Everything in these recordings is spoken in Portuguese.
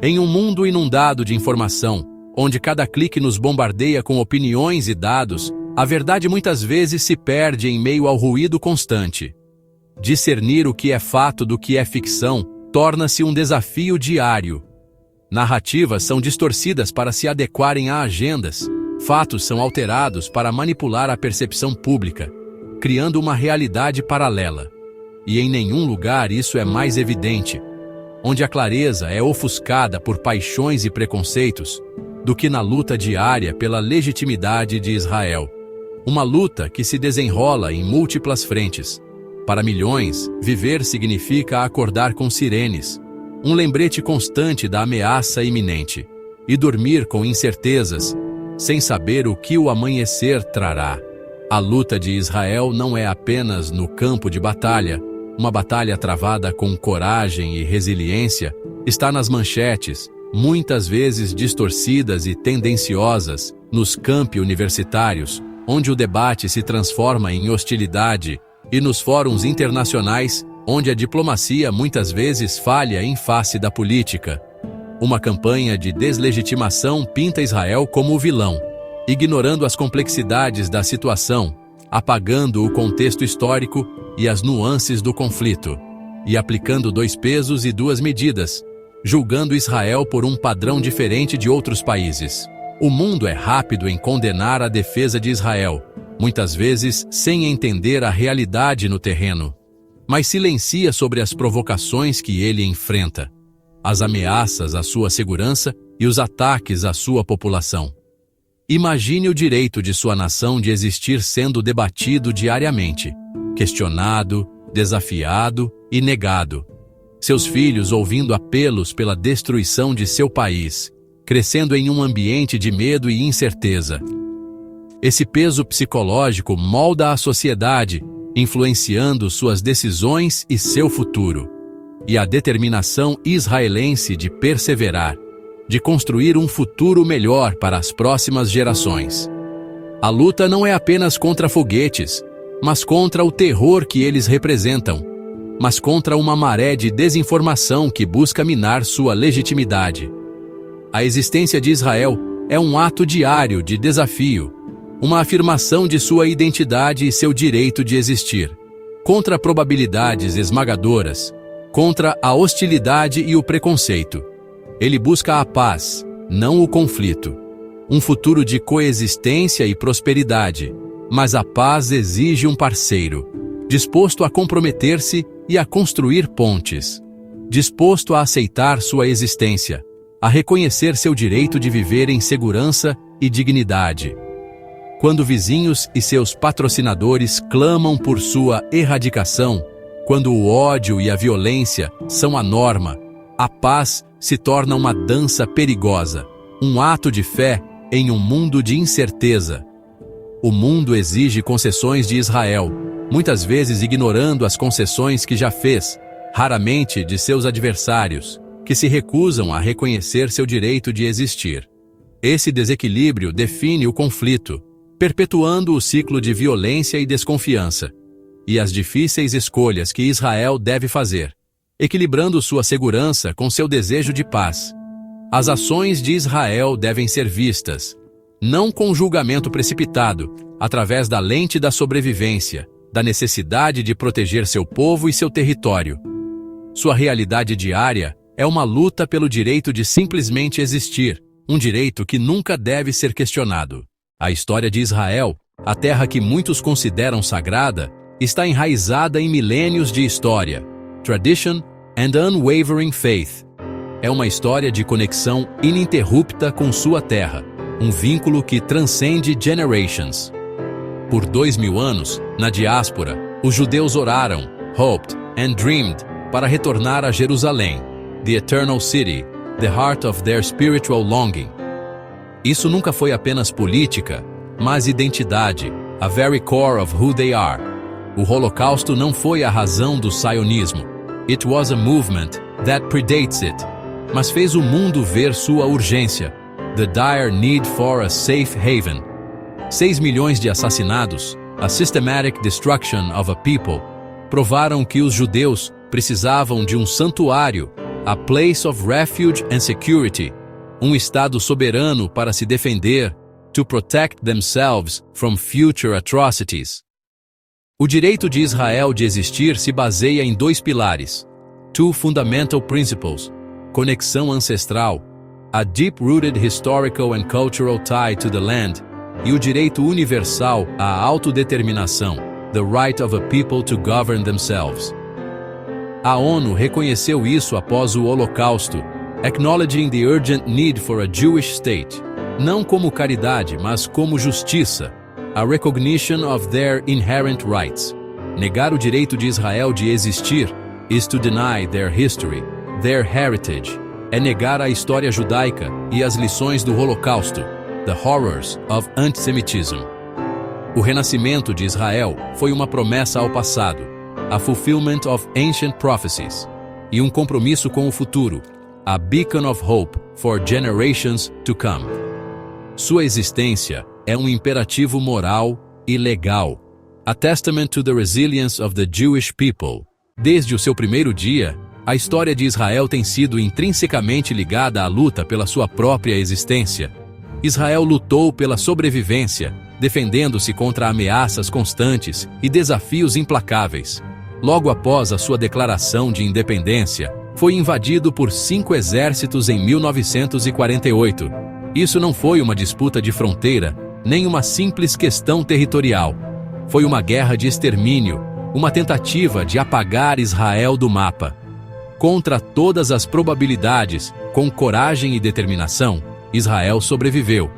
Em um mundo inundado de informação, onde cada clique nos bombardeia com opiniões e dados, a verdade muitas vezes se perde em meio ao ruído constante. Discernir o que é fato do que é ficção torna-se um desafio diário. Narrativas são distorcidas para se adequarem a agendas, fatos são alterados para manipular a percepção pública, criando uma realidade paralela. E em nenhum lugar isso é mais evidente, onde a clareza é ofuscada por paixões e preconceitos, do que na luta diária pela legitimidade de Israel. Uma luta que se desenrola em múltiplas frentes. Para milhões, viver significa acordar com sirenes, um lembrete constante da ameaça iminente, e dormir com incertezas, sem saber o que o amanhecer trará. A luta de Israel não é apenas no campo de batalha, uma batalha travada com coragem e resiliência, está nas manchetes, muitas vezes distorcidas e tendenciosas, nos campi universitários, onde o debate se transforma em hostilidade, e nos fóruns internacionais, onde a diplomacia muitas vezes falha em face da política. Uma campanha de deslegitimação pinta Israel como o vilão, ignorando as complexidades da situação, apagando o contexto histórico e as nuances do conflito, e aplicando dois pesos e duas medidas, julgando Israel por um padrão diferente de outros países. O mundo é rápido em condenar a defesa de Israel, muitas vezes sem entender a realidade no terreno, mas silencia sobre as provocações que ele enfrenta, as ameaças à sua segurança e os ataques à sua população. Imagine o direito de sua nação de existir sendo debatido diariamente, questionado, desafiado e negado. Seus filhos ouvindo apelos pela destruição de seu país, crescendo em um ambiente de medo e incerteza. Esse peso psicológico molda a sociedade, influenciando suas decisões e seu futuro. E a determinação israelense de perseverar, de construir um futuro melhor para as próximas gerações. A luta não é apenas contra foguetes, mas contra o terror que eles representam, mas contra uma maré de desinformação que busca minar sua legitimidade. A existência de Israel é um ato diário de desafio, uma afirmação de sua identidade e seu direito de existir, contra probabilidades esmagadoras, contra a hostilidade e o preconceito. Ele busca a paz, não o conflito. Um futuro de coexistência e prosperidade, mas a paz exige um parceiro, disposto a comprometer-se e a construir pontes, disposto a aceitar sua existência, a reconhecer seu direito de viver em segurança e dignidade. Quando vizinhos e seus patrocinadores clamam por sua erradicação, quando o ódio e a violência são a norma, a paz se torna uma dança perigosa, um ato de fé em um mundo de incerteza. O mundo exige concessões de Israel, muitas vezes ignorando as concessões que já fez, raramente de seus adversários, que se recusam a reconhecer seu direito de existir. Esse desequilíbrio define o conflito, perpetuando o ciclo de violência e desconfiança, e as difíceis escolhas que Israel deve fazer, equilibrando sua segurança com seu desejo de paz. As ações de Israel devem ser vistas, não com julgamento precipitado, através da lente da sobrevivência, da necessidade de proteger seu povo e seu território. Sua realidade diária é uma luta pelo direito de simplesmente existir, um direito que nunca deve ser questionado. A história de Israel, a terra que muitos consideram sagrada, está enraizada em milênios de história, tradition and unwavering faith. É uma história de conexão ininterrupta com sua terra, um vínculo que transcende generations. Por 2000 anos, na diáspora, os judeus oraram, hoped and dreamed para retornar a Jerusalém, the eternal city, the heart of their spiritual longing. Isso nunca foi apenas política, mas identidade, a very core of who they are. O Holocausto não foi a razão do sionismo. It was a movement that predates it, mas fez o mundo ver sua urgência, the dire need for a safe haven. 6 milhões de assassinados, a systematic destruction of a people, provaram que os judeus precisavam de um santuário, a place of refuge and security, um estado soberano para se defender, to protect themselves from future atrocities. O direito de Israel de existir se baseia em dois pilares, two fundamental principles, conexão ancestral, a deep-rooted historical and cultural tie to the land, e o direito universal à autodeterminação, the right of a people to govern themselves. A ONU reconheceu isso após o Holocausto, acknowledging the urgent need for a Jewish state, não como caridade, mas como justiça, a recognition of their inherent rights. Negar o direito de Israel de existir is to deny their history, their heritage, é negar a história judaica e as lições do Holocausto, the horrors of antisemitism. O renascimento de Israel foi uma promessa ao passado, a fulfillment of ancient prophecies, e um compromisso com o futuro, a beacon of hope for generations to come. Sua existência é um imperativo moral e legal, a testament to the resilience of the Jewish people. Desde o seu primeiro dia, a história de Israel tem sido intrinsecamente ligada à luta pela sua própria existência. Israel lutou pela sobrevivência, defendendo-se contra ameaças constantes e desafios implacáveis. Logo após a sua declaração de independência, foi invadido por 5 exércitos em 1948. Isso não foi uma disputa de fronteira, nem uma simples questão territorial. Foi uma guerra de extermínio, uma tentativa de apagar Israel do mapa. Contra todas as probabilidades, com coragem e determinação, Israel sobreviveu.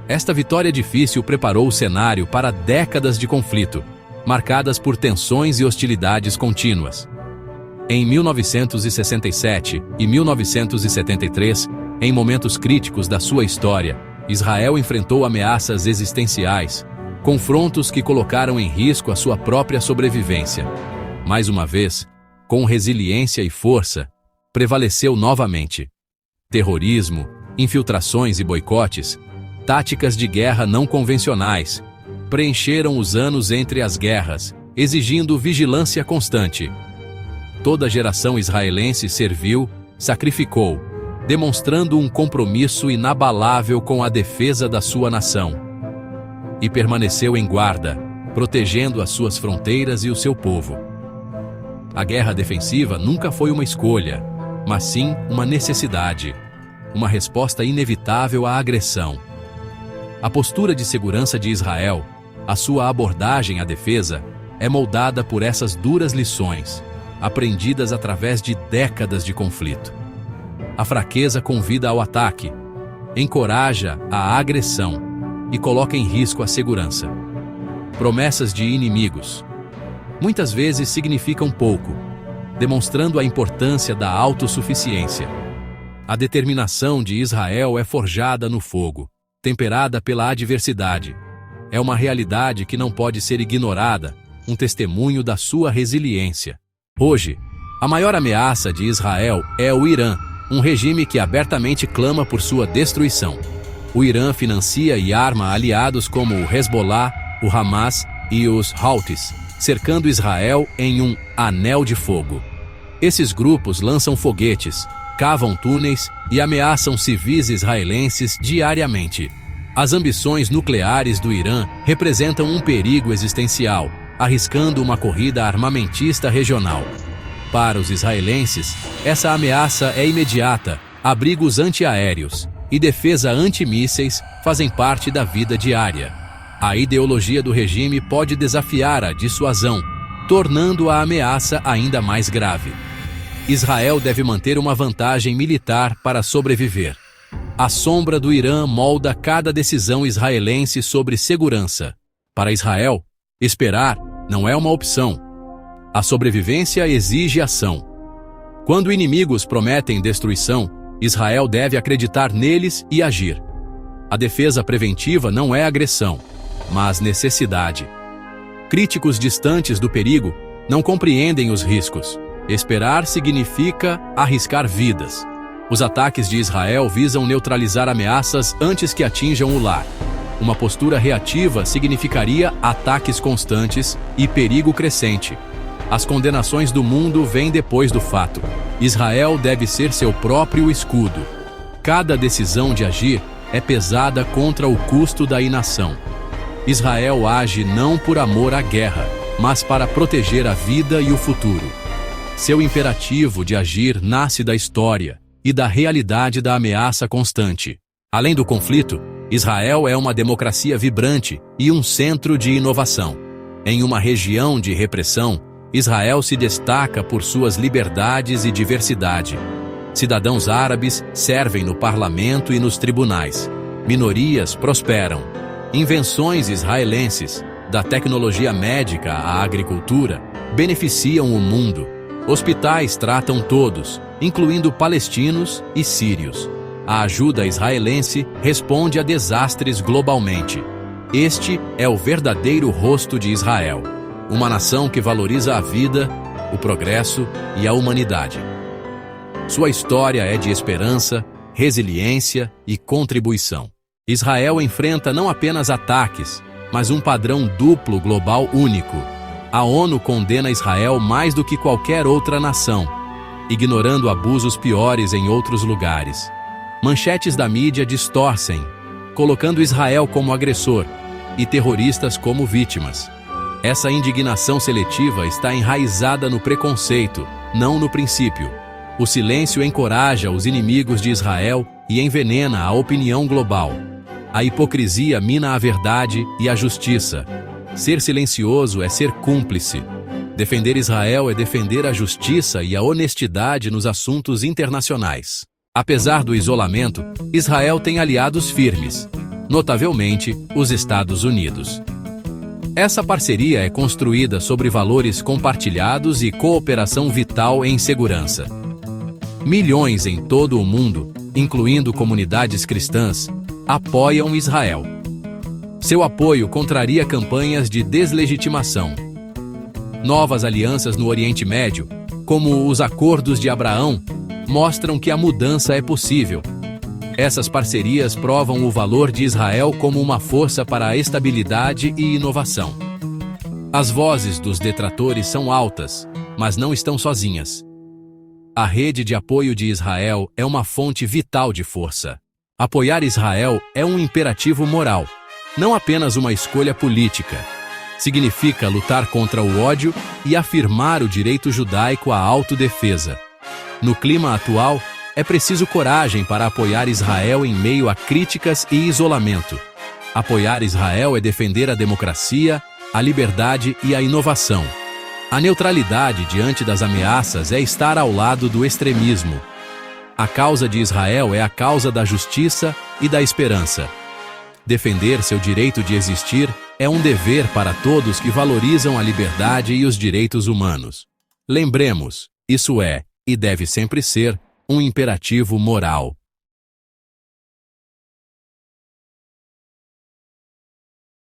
Esta vitória difícil preparou o cenário para décadas de conflito, marcadas por tensões e hostilidades contínuas. Em 1967 e 1973, em momentos críticos da sua história, Israel enfrentou ameaças existenciais, confrontos que colocaram em risco a sua própria sobrevivência. Mais uma vez, com resiliência e força, prevaleceu novamente. Terrorismo, infiltrações e boicotes, táticas de guerra não convencionais, preencheram os anos entre as guerras, exigindo vigilância constante. Toda a geração israelense serviu, sacrificou, demonstrando um compromisso inabalável com a defesa da sua nação. E permaneceu em guarda, protegendo as suas fronteiras e o seu povo. A guerra defensiva nunca foi uma escolha, mas sim uma necessidade, uma resposta inevitável à agressão. A postura de segurança de Israel, a sua abordagem à defesa, é moldada por essas duras lições, aprendidas através de décadas de conflito. A fraqueza convida ao ataque, encoraja a agressão e coloca em risco a segurança. Promessas de inimigos muitas vezes significam pouco, demonstrando a importância da autossuficiência. A determinação de Israel é forjada no fogo, temperada pela adversidade. É uma realidade que não pode ser ignorada, um testemunho da sua resiliência. Hoje, a maior ameaça de Israel é o Irã, um regime que abertamente clama por sua destruição. O Irã financia e arma aliados como o Hezbollah, o Hamas e os Houthis, cercando Israel em um anel de fogo. Esses grupos lançam foguetes, cavam túneis e ameaçam civis israelenses diariamente. As ambições nucleares do Irã representam um perigo existencial, arriscando uma corrida armamentista regional. Para os israelenses, essa ameaça é imediata. Abrigos antiaéreos e defesa antimísseis fazem parte da vida diária. A ideologia do regime pode desafiar a dissuasão, tornando a ameaça ainda mais grave. Israel deve manter uma vantagem militar para sobreviver. A sombra do Irã molda cada decisão israelense sobre segurança. Para Israel, esperar não é uma opção. A sobrevivência exige ação. Quando inimigos prometem destruição, Israel deve acreditar neles e agir. A defesa preventiva não é agressão, mas necessidade. Críticos distantes do perigo não compreendem os riscos. Esperar significa arriscar vidas. Os ataques de Israel visam neutralizar ameaças antes que atinjam o lar. Uma postura reativa significaria ataques constantes e perigo crescente. As condenações do mundo vêm depois do fato. Israel deve ser seu próprio escudo. Cada decisão de agir é pesada contra o custo da inação. Israel age não por amor à guerra, mas para proteger a vida e o futuro. Seu imperativo de agir nasce da história e da realidade da ameaça constante. Além do conflito, Israel é uma democracia vibrante e um centro de inovação. Em uma região de repressão, Israel se destaca por suas liberdades e diversidade. Cidadãos árabes servem no parlamento e nos tribunais. Minorias prosperam. Invenções israelenses, da tecnologia médica à agricultura, beneficiam o mundo. Hospitais tratam todos, incluindo palestinos e sírios. A ajuda israelense responde a desastres globalmente. Este é o verdadeiro rosto de Israel, uma nação que valoriza a vida, o progresso e a humanidade. Sua história é de esperança, resiliência e contribuição. Israel enfrenta não apenas ataques, mas um padrão duplo global único. A ONU condena Israel mais do que qualquer outra nação, ignorando abusos piores em outros lugares. Manchetes da mídia distorcem, colocando Israel como agressor e terroristas como vítimas. Essa indignação seletiva está enraizada no preconceito, não no princípio. O silêncio encoraja os inimigos de Israel e envenena a opinião global. A hipocrisia mina a verdade e a justiça. Ser silencioso é ser cúmplice. Defender Israel é defender a justiça e a honestidade nos assuntos internacionais. Apesar do isolamento, Israel tem aliados firmes, notavelmente os Estados Unidos. Essa parceria é construída sobre valores compartilhados e cooperação vital em segurança. Milhões em todo o mundo, incluindo comunidades cristãs, apoiam Israel. Seu apoio contraria campanhas de deslegitimação. Novas alianças no Oriente Médio, como os Acordos de Abraão, mostram que a mudança é possível. Essas parcerias provam o valor de Israel como uma força para a estabilidade e inovação. As vozes dos detratores são altas, mas não estão sozinhas. A rede de apoio de Israel é uma fonte vital de força. Apoiar Israel é um imperativo moral, não apenas uma escolha política. Significa lutar contra o ódio e afirmar o direito judaico à autodefesa. No clima atual, é preciso coragem para apoiar Israel em meio a críticas e isolamento. Apoiar Israel é defender a democracia, a liberdade e a inovação. A neutralidade diante das ameaças é estar ao lado do extremismo. A causa de Israel é a causa da justiça e da esperança. Defender seu direito de existir é um dever para todos que valorizam a liberdade e os direitos humanos. Lembremos, isso é, e deve sempre ser, um imperativo moral.